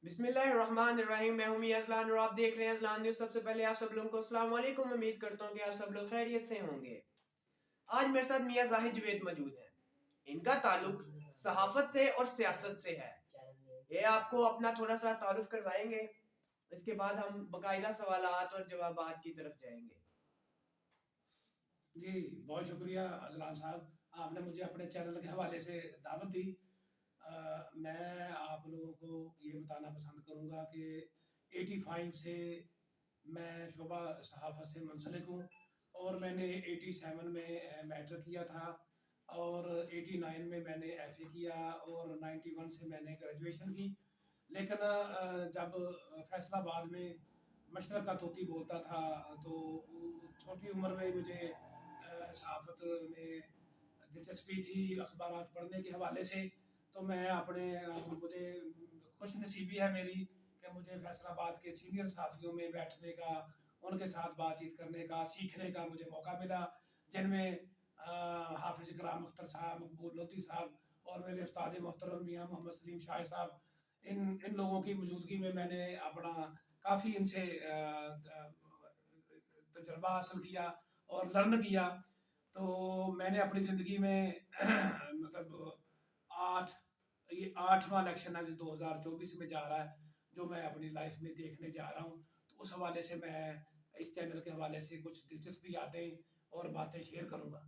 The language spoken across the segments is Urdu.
بسم اللہ الرحمن الرحیم، میں ہوں میاں اذلان اور آپ دیکھ رہے ہیں اذلان نیوز۔ سب سے پہلے آپ سب لوگوں کو السلام علیکم۔ امید کرتا ہوں کہ آپ سب لوگ خیریت سے ہوں گے۔ آج میرے ساتھ میاں زاہد جوید موجود ہیں۔ ان کا تعلق صحافت سے اور سیاست سے ہے۔ یہ آپ کو اپنا تھوڑا سا تعارف کروائیں گے، اس کے بعد ہم باقاعدہ سوالات اور جوابات کی طرف جائیں گے۔ جی بہت شکریہ اذلان صاحب، آپ نے مجھے اپنے چینل کے حوالے سے دعوت دی۔ میں آپ لوگوں کو یہ بتانا پسند کروں گا کہ 85 سے میں شعبہ صحافت سے منسلک ہوں، اور میں نے 87 میں میٹرک کیا تھا، اور 89 میں نے ایف اے کیا، اور 91 سے میں نے گریجویشن کی۔ لیکن جب فیصل آباد میں مشرق کا طوطی بولتا تھا تو چھوٹی عمر میں مجھے صحافت میں دلچسپی تھی، اخبارات پڑھنے کے حوالے سے۔ تو میں مجھے خوش نصیبی ہے میری کہ مجھے فیصل آباد کے سینئر صحافیوں میں بیٹھنے کا، ان کے ساتھ بات چیت کرنے کا، سیکھنے کا مجھے موقع ملا، جن میں حافظ اکرام اختر صاحب، مقبول لودھی صاحب، اور میرے استاد محترم میاں محمد سلیم شاہ صاحب۔ ان لوگوں کی موجودگی میں نے اپنا کافی ان سے تجربہ حاصل کیا اور لرن کیا۔ تو میں نے اپنی زندگی میں مطلب یہ 8واں الیکشن ہے جو 2024 میں جا رہا ہے، جو میں اپنی لائف میں دیکھنے جا رہا ہوں۔ تو اس حوالے سے میں اس چینل کے حوالے سے کچھ دلچسپ یادیں اور باتیں شیئر کروں گا۔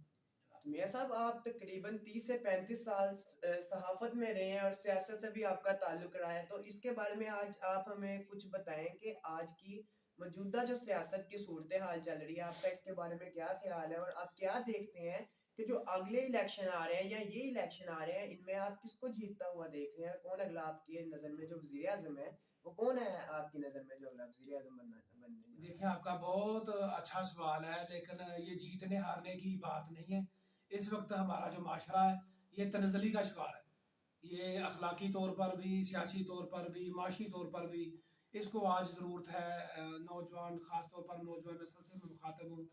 میاں صاحب، آپ تقریباً 30 سے 35 سال صحافت میں رہے ہیں اور سیاست سے بھی آپ کا تعلق رہا ہے، تو اس کے بارے میں آج آپ ہمیں کچھ بتائیں کہ آج کی موجودہ جو سیاست کی صورتحال چل رہی ہے، آپ کا اس کے بارے میں کیا خیال ہے، اور آپ کیا دیکھتے ہیں کہ جو اگلے الیکشن آ رہے ہیں یا یہ الیکشن آ رہے ہیں، ان میں آپ کس کو جیتتا ہوا دیکھ رہے ہیں؟ کون اگلا آپ کی نظر میں جو وزیر اعظم ہے، وہ کون ہے آپ کی نظر میں جو اگلا وزیر اعظم بننے جا رہا ہے؟ دیکھیں، آپ کا بہت اچھا سوال ہے، لیکن یہ جیتنے ہارنے کی بات نہیں ہے۔ اس وقت ہمارا جو معاشرہ ہے یہ تنزلی کا شکار ہے۔ یہ اخلاقی طور پر بھی، سیاسی طور پر بھی، معاشی طور پر بھی اس کو آج ضرورت ہے۔ نوجوان، خاص طور پر نوجوان نسل سے میں مخاطب ہوں،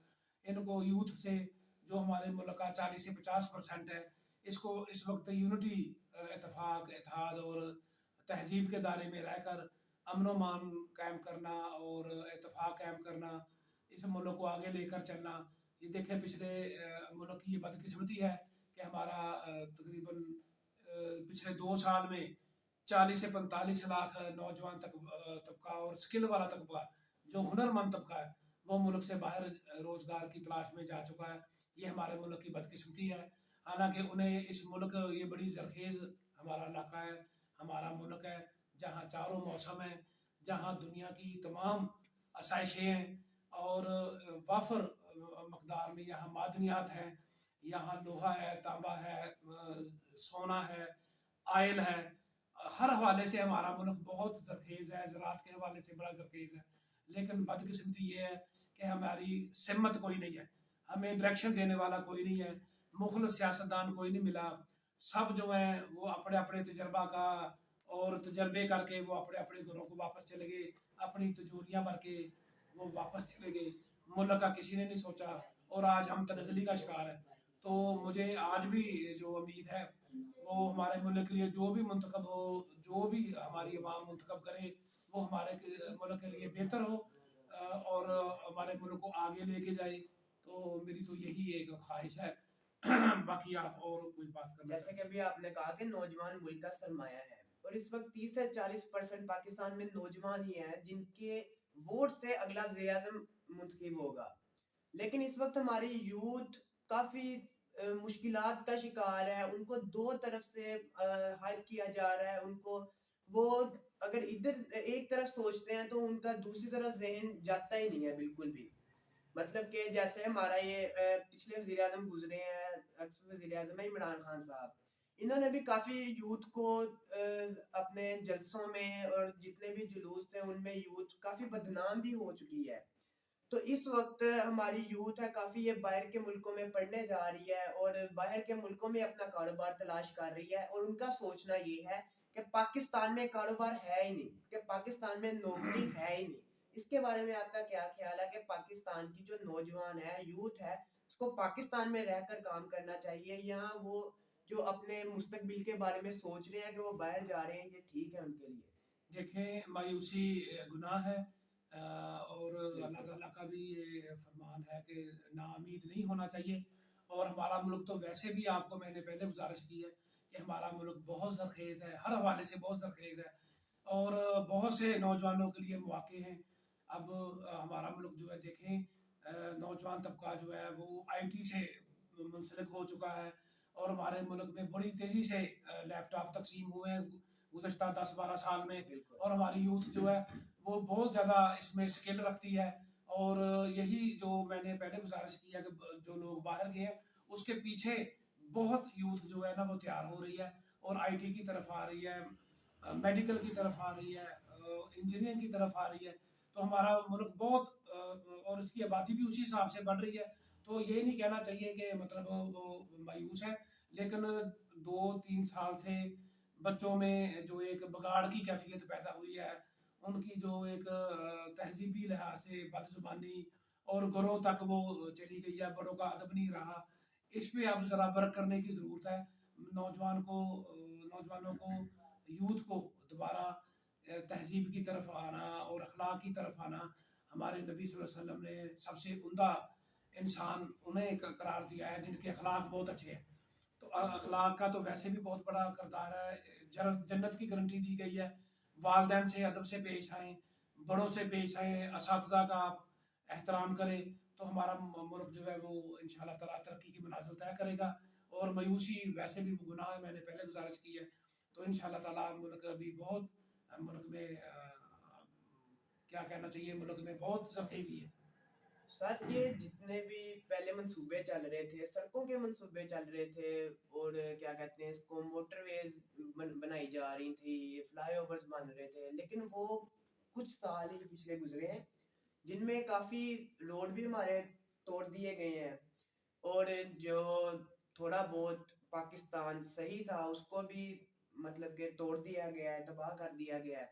ان کو یوتھ سے، جو ہمارے ملک کا 40 سے 50% ہے، اس کو اس وقت یونٹی، اتفاق، اتحاد اور تہذیب کے دائرے میں رہ کر امن و مان قائم کرنا اور اتفاق قائم کرنا، اس ملک کو آگے لے کر چلنا۔ یہ دیکھیں، پچھلے ملک کی یہ بدقسمتی ہے کہ ہمارا تقریباً پچھلے 2 سال میں 40 سے 45 لاکھ نوجوان طبقہ اور سکل والا طبقہ، جو ہنر مند طبقہ ہے، وہ ملک سے باہر روزگار کی تلاش میں جا چکا ہے۔ یہ ہمارے ملک کی بدقسمتی ہے، حالانکہ انہیں اس ملک، یہ بڑی زرخیز ہمارا علاقہ ہے، ہمارا ملک ہے، جہاں چاروں موسم ہیں، جہاں دنیا کی تمام آسائشیں ہیں، اور وافر مقدار میں یہاں معدنیات ہیں، یہاں لوہا ہے، تانبا ہے، سونا ہے، آئل ہے۔ ہر حوالے سے ہمارا ملک بہت زرخیز ہے، زراعت کے حوالے سے بڑا زرخیز ہے، لیکن بدقسمتی یہ ہے کہ ہماری سمت کوئی نہیں ہے، ہمیں ڈائریکشن دینے والا کوئی نہیں ہے، مخلص سیاستدان کوئی نہیں ملا۔ سب جو ہیں وہ اپنے اپنے تجربہ کا اور تجربے کر کے وہ اپنے اپنے گھروں کو واپس چلے گئے، اپنی تجوریاں بھر کے وہ واپس چلے گئے، ملک کا کسی نے نہیں سوچا، اور آج ہم تنزلی کا شکار ہیں۔ تو مجھے آج بھی جو امید ہے، وہ ہمارے ملک کے لیے جو بھی منتخب ہو، جو بھی ہماری عوام منتخب کرے، وہ ہمارے ملک کے لیے بہتر ہو، اور ہمارے ملک کو آگے لے کے جائے۔ تو میری تو یہی ایک خواہش ہے۔ باقی آپ اور کوئی بات کرنا جیسے کہ ابھی آپ نے کہا کہ نوجوان ملک کا سرمایہ ہے، اور اس وقت 30 سے 40% پاکستان میں نوجوان ہی ہیں جن کے ووٹ سے اگلا وزیر اعظم منتخب ہوگا۔ لیکن اس وقت ہماری یوتھ کافی مشکلات کا شکار ہے، ان کو دو طرف سے ہائپ کیا جا رہا ہے، ان کو وہ اگر ادھر ایک طرف سوچتے ہیں تو ان کا دوسری طرف ذہن جاتا ہی نہیں ہے بالکل بھی۔ مطلب کہ جیسے ہمارا یہ پچھلے وزیر اعظم گزرے ہیں، اکثر وزیر اعظم ہے عمران خان صاحب، انہوں نے بھی کافی یوتھ کو اپنے جلسوں میں اور جتنے بھی جلوس تھے ان میں یوتھ کافی بدنام بھی ہو چکی ہے۔ تو اس وقت ہماری یوتھ ہے کافی، یہ باہر کے ملکوں میں پڑھنے جا رہی ہے اور باہر کے ملکوں میں اپنا کاروبار تلاش کر رہی ہے، اور ان کا سوچنا یہ ہے کہ پاکستان میں کاروبار ہے ہی نہیں، کہ پاکستان میں نوکری ہے ہی نہیں۔ اس کے بارے میں آپ کا کیا خیال ہے کہ پاکستان کی جو نوجوان ہے، یوتھ ہے، اس کو پاکستان میں رہ کر کام کرنا چاہیے، یا وہ جو اپنے مستقبل کے بارے میں سوچ رہے ہیں کہ وہ باہر جا رہے ہیں، یہ ٹھیک ہے ان کے لیے؟ دیکھیں مایوسی گناہ ہے، اور اللہ بالکل تعالیٰ کا بھی یہ فرمان ہے کہ ناامید نہیں ہونا چاہیے۔ اور ہمارا ملک تو ویسے بھی آپ کو میں نے پہلے گزارش کی ہے کہ ہمارا ملک بہت زرخیز ہے، ہر حوالے سے بہت زرخیز ہے، اور بہت سے نوجوانوں کے لیے مواقع ہیں۔ اب ہمارا ملک جو ہے دیکھیں، نوجوان طبقہ جو ہے وہ آئی ٹی سے منسلک ہو چکا ہے، اور ہمارے ملک میں بڑی تیزی سے لیپ ٹاپ تقسیم ہوئے ہیں گزشتہ 10-12 سال میں، بالکل اور ہماری یوتھ جو ہے وہ بہت زیادہ اس میں اسکل رکھتی ہے۔ اور یہی جو میں نے پہلے گزارش کی ہے کہ جو لوگ باہر گئے ہیں اس کے پیچھے بہت یوتھ جو ہے نا وہ تیار ہو رہی ہے، اور آئی ٹی کی طرف آ رہی ہے، میڈیکل کی طرف آ رہی ہے، انجینئرنگ کی طرف آ رہی ہے۔ تو ہمارا ملک بہت اور اس کی آبادی بھی اسی حساب سے بڑھ رہی ہے۔ تو یہ نہیں کہنا چاہیے کہ مطلب وہ مایوس ہے، لیکن 2-3 سال سے بچوں میں جو ایک بگاڑ کی کیفیت پیدا ہوئی ہے، ان کی جو ایک تہذیبی لحاظ سے بد زبانی اور گھروں تک وہ چلی گئی ہے، بڑوں کا ادب نہیں رہا۔ اس پہ اب ذرا ورک کرنے کی ضرورت ہے۔ نوجوانوں کو، یوتھ کو دوبارہ تہذیب کی طرف آنا اور اخلاق کی طرف آنا۔ ہمارے نبی صلی اللہ علیہ وسلم نے سب سے عمدہ انسان انہیں قرار دیا ہے جن کے اخلاق بہت اچھے ہیں۔ تو بالکل اخلاق کا تو ویسے بھی بہت بڑا کردار ہے، جنت کی گارنٹی دی گئی ہے۔ والدین سے ادب سے پیش آئیں، بڑوں سے پیش آئیں، اساتذہ کا آپ احترام کریں، تو ہمارا ملک جو ہے وہ انشاءاللہ تعالیٰ ترقی کی منازل طے کرے گا۔ اور مایوسی ویسے بھی گناہ ہے، میں نے پہلے گزارش کی ہے۔ تو انشاءاللہ تعالیٰ ملک ابھی بہت، ملک میں کیا کہنا چاہیے، ملک میں بہت زرخیزی ہے۔ سر، یہ جتنے بھی پہلے منصوبے چل رہے تھے، سڑکوں کے منصوبے چل رہے تھے، اور کیا کہتے ہیں اس کو، موٹر ویز بنائی جا رہی تھی، فلائی اوورز بن رہے تھے، لیکن وہ کچھ سال ہی پچھلے گزرے ہیں جن میں کافی روڈ بھی ہمارے توڑ دیے گئے ہیں، اور جو تھوڑا بہت پاکستان صحیح تھا اس کو بھی مطلب کہ توڑ دیا گیا ہے، تباہ کر دیا گیا ہے۔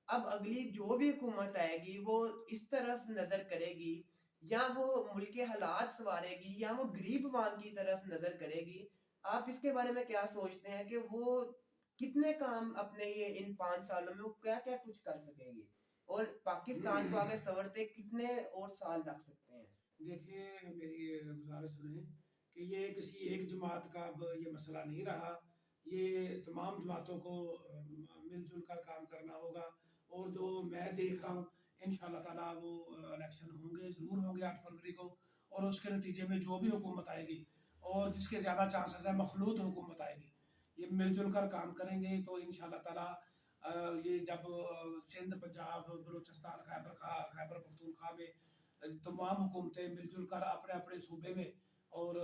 اب اگلی جو بھی حکومت آئے گی وہ اس طرف نظر کرے گی، یا وہ ملک کے حالات سنوارے گی، یا وہ غریب عوام کی طرف نظر کرے گی۔ آپ اس کے بارے میں کیا سوچتے ہیں کہ وہ کتنے کام اپنے یہ ان 5 سالوں میں وہ کیا کیا کچھ کر سکے گی، اور پاکستان کو آگے سنورتے کتنے اور سال لگ سکتے ہیں؟ دیکھیے میری گزارش سنیں کہ یہ کسی ایک جماعت کا اب یہ مسئلہ نہیں رہا، یہ تمام جماعتوں کو مل جل کر کام کرنا ہوگا۔ اور جو میں دیکھ رہا ہوں انشاءاللہ تعالیٰ وہ الیکشن ہوں گے، ضرور ہوں گے 8 فروری کو، اور اس کے نتیجے میں جو بھی حکومت آئے گی اور جس کے زیادہ چانسز ہیں مخلوط حکومت آئے گی، یہ مل جل کر کام کریں گے تو انشاءاللہ تعالیٰ یہ جب سندھ، پنجاب، بلوچستان، خیبر پختونخوا میں تمام حکومتیں مل جل کر اپنے اپنے صوبے میں، اور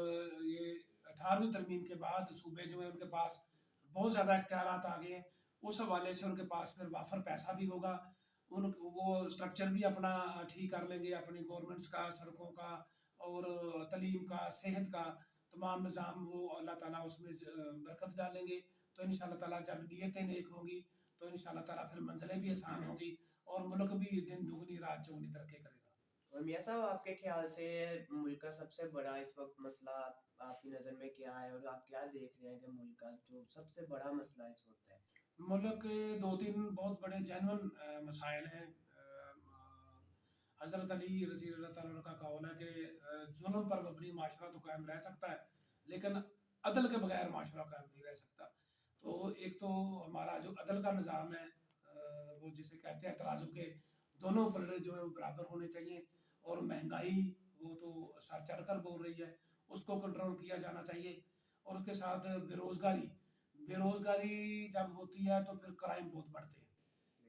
یہ 18ویں ترمیم کے بعد صوبے جو ہیں ان کے پاس بہت زیادہ اختیارات آ گئے ہیں، اس حوالے سے ان کے پاس پھر وافر پیسہ بھی ہوگا، وہ اسٹرکچر بھی اپنا ٹھیک کر لیں گے، اپنی گورنمنٹس کا، سڑکوں کا اور تعلیم کا، صحت کا تمام نظام وہ اللہ تعالیٰ اس میں برکت ڈالیں گے۔ تو انشاءاللہ تعالیٰ جب نیتیں نیک ہوں گی تو انشاءاللہ تعالیٰ پھر منزلیں بھی آسان ہوں گی، اور ملک بھی دن دگنی رات چوگنی ترقی کرے گا۔ اور میاں صاحب، آپ کے خیال سے ملک کا سب سے بڑا اس وقت مسئلہ آپ کی نظر میں کیا ہے، اور آپ کیا دیکھ رہے ہیں کہ ملک کا جو سب سے بڑا مسئلہ اس وقت ہے؟ ملک کے 2-3 بہت بڑے جینون مسائل ہیں۔ حضرت علی رضی اللہ تعالیٰ عنہ کا قول ہے کہ ظلم پر مبنی معاشرہ تو قائم رہ سکتا ہے لیکن عدل کے بغیر معاشرہ قائم نہیں رہ سکتا۔ تو ایک تو ہمارا جو عدل کا نظام ہے، وہ جسے کہتے ہیں ترازو کے دونوں پلڑے جو ہے وہ برابر ہونے چاہیے، اور مہنگائی وہ تو سر چڑھ کر بول رہی ہے، اس کو کنٹرول کیا جانا چاہیے۔ اور اس کے ساتھ بے روزگاری جب ہوتی ہے تو پھر کرائم بہت بڑھتے ہیں،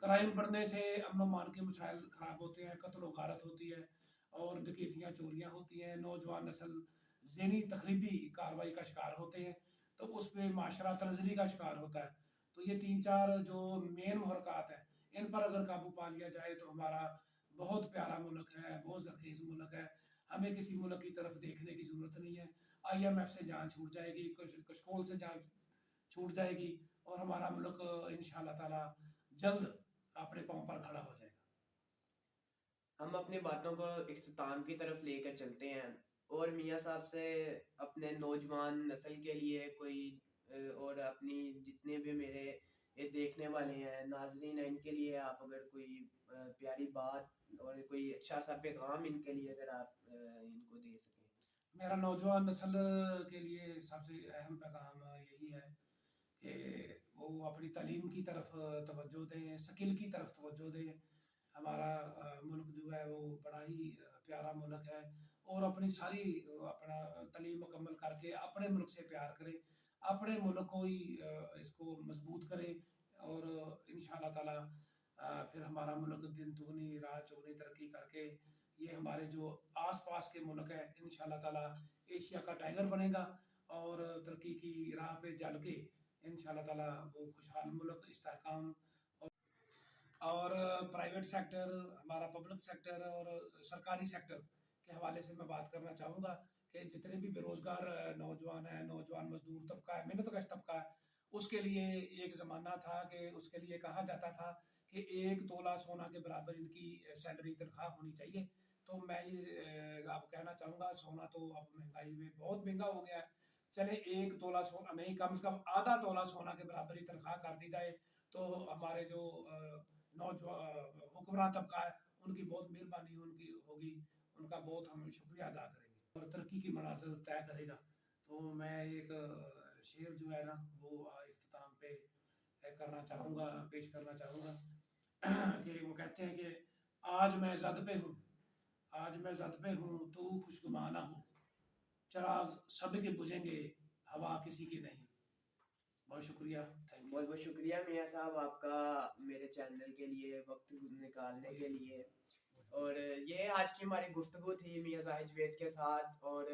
کرائم بڑھنے سے امن و امان کے مسائل خراب ہوتے ہیں، قتل و غارت ہوتی ہے، اور ڈکیتیاں، چوریاں ہوتی ہیں، نوجوان نسل ذہنی تخریبی کارروائی کا شکار ہوتے ہیں، تو اس پہ معاشرہ تنزلی کا شکار ہوتا ہے۔ تو یہ 3-4 جو مین محرکات ہیں ان پر اگر قابو پا لیا جائے تو ہمارا بہت پیارا ملک ہے، بہت زرخیز ملک ہے، ہمیں کسی ملک کی طرف دیکھنے کی ضرورت نہیں ہے۔ IMF سے جان چھوٹ جائے گی، کشکول سے جان چھوٹ جائے گی، اور ہمارا ملک انشاءاللہ تعالیٰ جلد اپنے پاؤں پر کھڑا ہو جائے گا۔ ہم اپنی باتوں کو اختتام کی طرف لے کر چلتے ہیں، اور میاں صاحب سے اپنے نوجوان نسل کے لیے کوئی اور اپنی جتنے بھی میرے یہ دیکھنے والے ہیں ناظرین ہیں، ان کے لیے آپ اگر کوئی پیاری بات اور کوئی اچھا سا پیغام ان کے لیے اگر آپ ان کو دے سکیں۔ میرا نوجوان نسل کے لیے سب سے اہم پیغام یہی ہے کہ وہ اپنی تعلیم کی طرف توجہ دیں، سکل کی طرف توجہ دیں۔ ہمارا ملک جو ہے وہ بڑا ہی پیارا ملک ہے، اور اپنی ساری اپنا تعلیم مکمل کر کے اپنے ملک سے پیار کرے، اپنے ملک کو ہی اس کو مضبوط کرے، اور انشاءاللہ تعالی پھر ہمارا ملک دن دگنی رات چگنی ترقی کر کے یہ ہمارے جو آس پاس کے ملک ہیں انشاءاللہ تعالی ایشیا کا ٹائگر بنے گا، اور ترقی کی راہ پہ چل کے انشاءاللہ تعالی وہ خوشحال ملک استحکام اور پرائیویٹ سیکٹر، ہمارا پبلک سیکٹر اور سرکاری سیکٹر کے حوالے سے میں بات کرنا چاہوں گا کہ جتنے بھی بے روزگار نوجوان ہیں، نوجوان مزدور طبقہ ہے، محنت کش طبقہ ہے، اس کے لیے ایک زمانہ تھا کہ اس کے لیے کہا جاتا تھا کہ 1 تولہ سونا کے برابر ان کی سیلری تنخواہ ہونی چاہیے۔ تو میں یہ آپ کہنا چاہوں گا سونا تو اب مہنگائی میں بہت مہنگا ہو گیا ہے، چلے 1 تولہ سونا نہیں، کم سے کم آدھا تولہ سونا کے برابر ہی تنخواہ کر دی جائے تو ہمارے جو نوجوان حکمراں طبقہ ہے ان کی بہت مہربانی ان کی ہوگی، ان کا بہت ہم شکریہ ادا کریں گے اور ترقی کی منازل طے کرے گا۔ تو میں ایک شعر جو ہے نا وہ اختتام پہ کرنا چاہوں گا، پیش کرنا چاہوں گا کہ وہ کہتے ہیں کہ آج میں زد پہ ہوں، آج میں زد پہ ہوں تو خوشگما نہ ہو، چراغ سب کے بجھیں گے ہوا کسی کی نہیں۔ بہت شکریہ، تھینک یو۔ بہت بہت شکریہ میاں صاحب آپ کا میرے چینل کے لیے وقت نکالنے کے لیے، اور یہ آج کی ہماری گفتگو تھی میاں زاہد جوید کے ساتھ، اور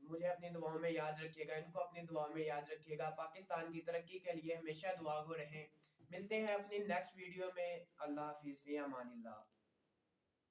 مجھے اپنی دعاؤں میں یاد رکھیے گا، ان کو اپنی دعاؤں میں یاد رکھیے گا، پاکستان کی ترقی کے لیے ہمیشہ دعا گو رہیں۔ ملتے ہیں اپنی نیکسٹ ویڈیو میں، اللہ حافظ، فی امان اللہ۔